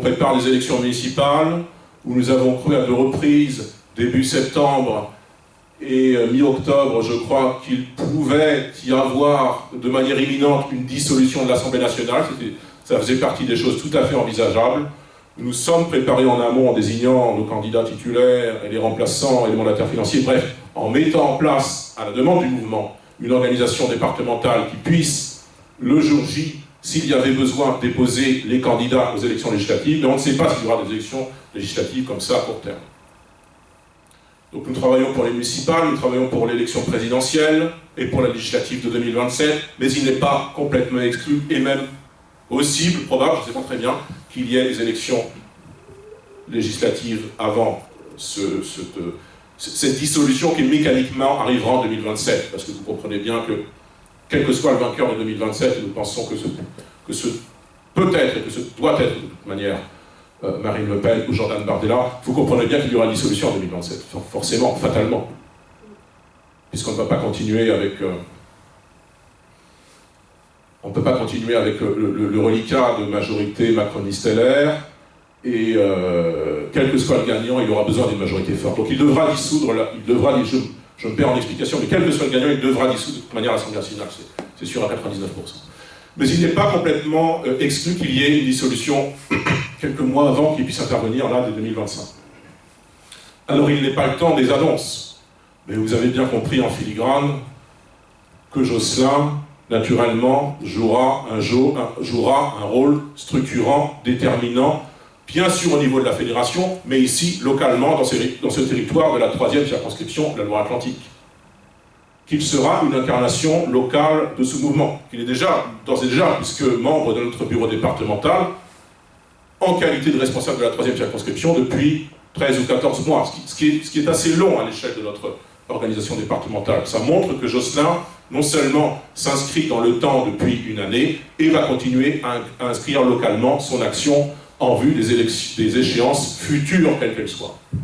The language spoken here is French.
prépare les élections municipales, où nous avons cru à 2 reprises, début septembre et mi-octobre, je crois qu'il pouvait y avoir de manière imminente une dissolution de l'Assemblée nationale. Ça faisait partie des choses tout à fait envisageables. Nous nous sommes préparés en amont en désignant nos candidats titulaires et les remplaçants et les mandataires financiers, bref, en mettant en place, à la demande du mouvement, une organisation départementale qui puisse, le jour J, s'il y avait besoin, déposer les candidats aux élections législatives, mais on ne sait pas s'il y aura des élections législatives comme ça à court terme. Donc nous travaillons pour les municipales, nous travaillons pour l'élection présidentielle et pour la législative de 2027, mais il n'est pas complètement exclu, et même possible, probable, je ne sais pas très bien, qu'il y ait des élections législatives avant cette dissolution qui mécaniquement arrivera en 2027, parce que vous comprenez bien que, quel que soit le vainqueur de 2027, nous pensons que ce peut être et que ce doit être de toute manière Marine Le Pen ou Jordan Bardella, vous comprenez bien qu'il y aura une dissolution en 2027, forcément, fatalement, puisqu'on ne va pas continuer avec... on ne peut pas continuer avec le reliquat de majorité macroniste-LR, et quel que soit le gagnant, il aura besoin d'une majorité forte. Donc il devra dissoudre, je me perds en explication, mais quel que soit le gagnant, il devra dissoudre de toute manière l'Assemblée nationale, c'est sûr à 99%. Mais il n'est pas complètement exclu qu'il y ait une dissolution quelques mois avant qu'il puisse intervenir là dès 2025. Alors il n'est pas le temps des annonces, mais vous avez bien compris en filigrane que Jocelyn, naturellement, jouera un rôle structurant, déterminant, bien sûr au niveau de la fédération, mais ici, localement, dans ce territoire de la 3e circonscription de la Loire-Atlantique. Qu'il sera une incarnation locale de ce mouvement, qu'il est déjà, d'ores et déjà, puisque membre de notre bureau départemental, en qualité de responsable de la 3e circonscription depuis 13 ou 14 mois, ce qui est assez long à l'échelle de notre organisation départementale. Ça montre que Jocelyn, non seulement s'inscrit dans le temps depuis une année, et va continuer à inscrire localement son action en vue des échéances futures, quelles qu'elles soient.